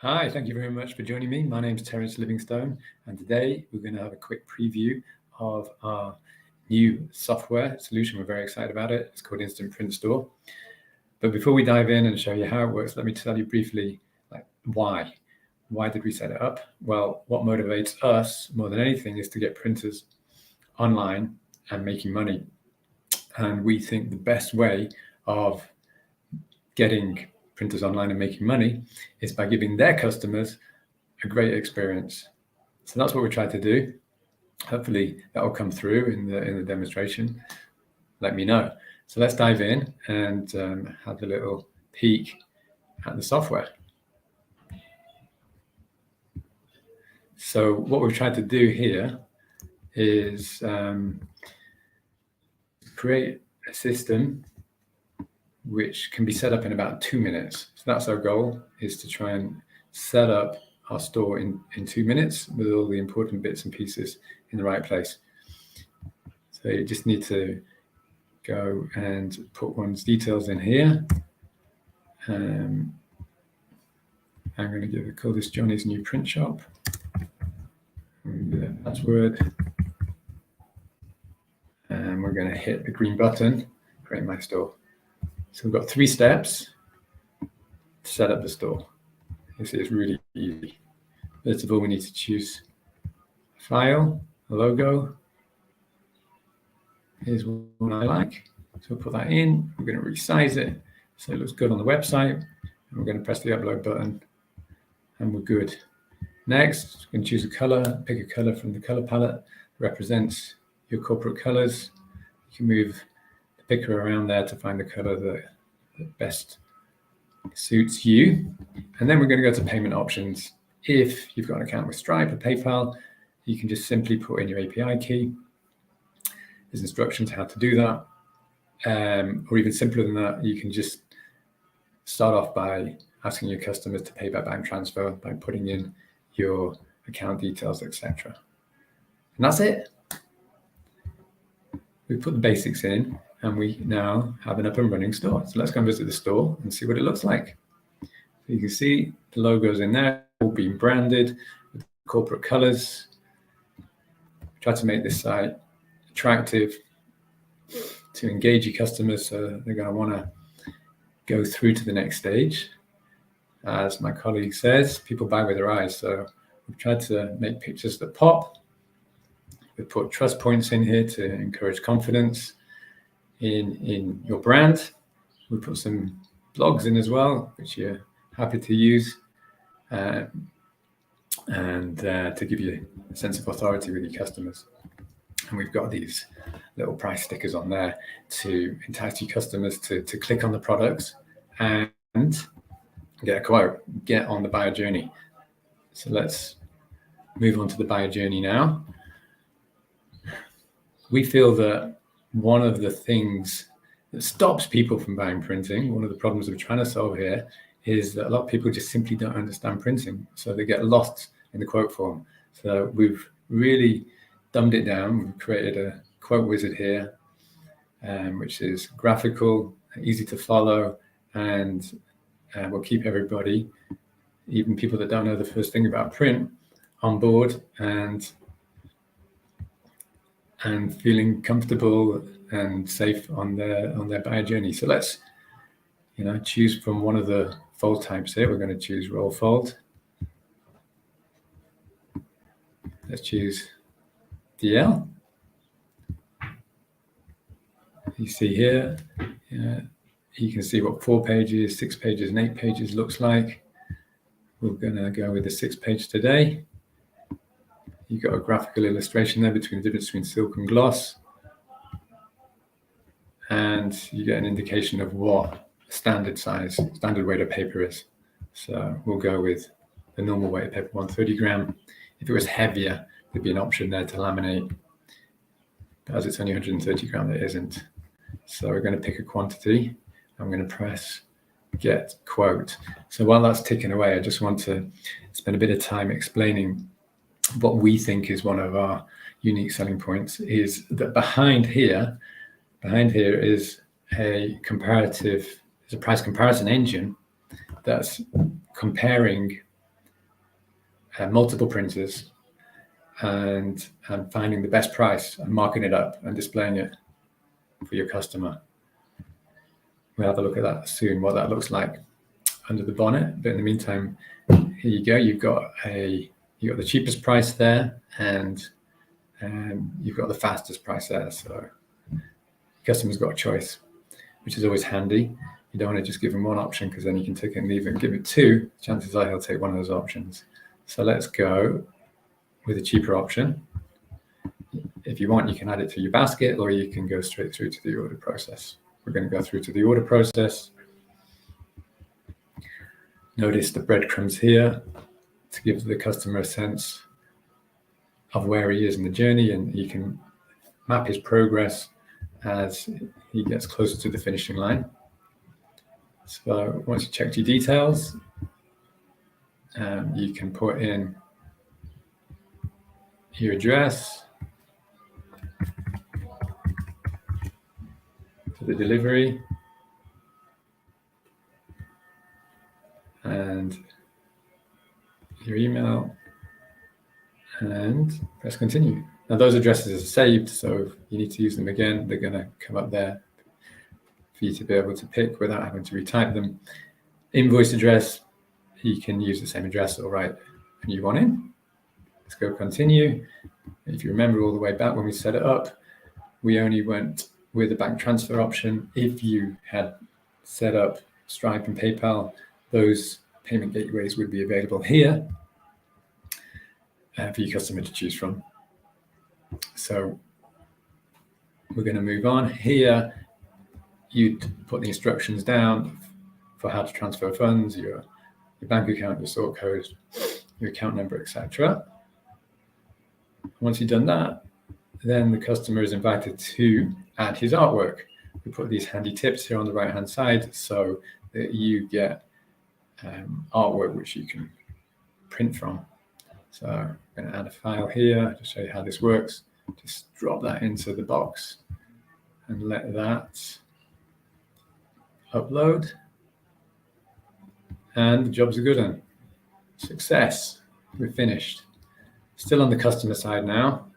Hi, thank you very much for joining me. My name is Terence Livingstone, and today we're going to have a quick preview of our new software solution. We're very excited about it. It's called Instant Print Store. But before we dive in and show you how it works, let me tell you briefly, why. Why did we set it up? Well, what motivates us more than anything is to get printers online and making money. And we think the best way of getting printers online and making money is by giving their customers a great experience. So that's what we try to do. Hopefully that will come through in the demonstration. Let me know. So let's dive in and have a little peek at the software. So what we've tried to do here is create a system which can be set up in about 2 minutes. So that's our goal, is to try and set up our store in 2 minutes with all the important bits and pieces in the right place. So you just need to go and put one's details in here. I'm going to call this Johnny's New Print Shop. The password. And we're going to hit the green button, create my store. So we've got 3 steps to set up the store. This is really easy. First of all, we need to choose a file, a logo. Here's one I like. So we'll put that in. We're going to resize it so it looks good on the website. And we're going to press the upload button and we're good. Next, we're going to choose a color, pick a color from the color palette that represents your corporate colors. You can move the picker around there to find the color that best suits you. And then we're going to go to payment options. If you've got an account with Stripe or PayPal, you can just simply put in your API key. There's instructions how to do that. Or even simpler than that, you can just start off by asking your customers to pay by bank transfer by putting in your account details, etc. And that's it. We put the basics in and we now have an up and running store. So let's go and visit the store and see what it looks like. So you can see the logos in there, all being branded with corporate colors. Try to make this site attractive to engage your customers, so they're going to want to go through to the next stage. As my colleague says, people buy with their eyes. So we've tried to make pictures that pop. We put trust points in here to encourage confidence in your brand. We put some blogs in as well, which you're happy to use, and to give you a sense of authority with your customers. And we've got these little price stickers on there to entice your customers to click on the products and get a quote, get on the buyer journey. So let's move on to the buyer journey now. We feel that one of the things that stops people from buying printing, one of the problems we're trying to solve here, is that a lot of people just simply don't understand printing. So they get lost in the quote form. So we've really dumbed it down. We've created a quote wizard here, which is graphical, easy to follow, and will keep everybody, even people that don't know the first thing about print, on board and feeling comfortable and safe on their buyer journey. So let's choose from one of the fold types here. We're going to choose roll fold. Let's choose DL. You see here, you can see what 4 pages, 6 pages, and 8 pages looks like. We're going to go with the 6 page today. You've got a graphical illustration there between the difference between silk and gloss. And you get an indication of what standard weight of paper is. So we'll go with the normal weight of paper, 130 gram. If it was heavier, there'd be an option there to laminate. But as it's only 130 gram, there isn't. So we're going to pick a quantity. I'm going to press get quote. So while that's ticking away, I just want to spend a bit of time explaining what we think is one of our unique selling points, is that behind here is a price comparison engine that's comparing multiple printers and finding the best price and marking it up and displaying it for your customer. We'll have a look at that soon, what that looks like under the bonnet. But in the meantime, here you go. You've got the cheapest price there, and you've got the fastest price there. So the customer's got a choice, which is always handy. You don't want to just give them one option, because then you can take it and leave it. Give it two, chances are he'll take one of those options. So let's go with a cheaper option. If you want, you can add it to your basket, or you can go straight through to the order process. We're going to go through to the order process. Notice the breadcrumbs here to give the customer a sense of where he is in the journey, and he can map his progress as he gets closer to the finishing line. So once you checked your details, you can put in your address for the delivery, and your email, and press continue. Now those addresses are saved, so if you need to use them again, they're going to come up there for you to be able to pick without having to retype them. Invoice address, you can use the same address or write a new one in. Let's go continue. If you remember all the way back when we set it up, we only went with the bank transfer option. If you had set up Stripe and PayPal, those payment gateways would be available here for your customer to choose from. So we're going to move on. Here, you'd put the instructions down for how to transfer funds, your bank account, your sort code, your account number, etc. Once you've done that, then the customer is invited to add his artwork. We put these handy tips here on the right-hand side so that you get artwork which you can print from. So I'm going to add a file here to show you how this works. Just drop that into the box and let that upload. And the job's a good one. Success. We're finished. Still on the customer side now.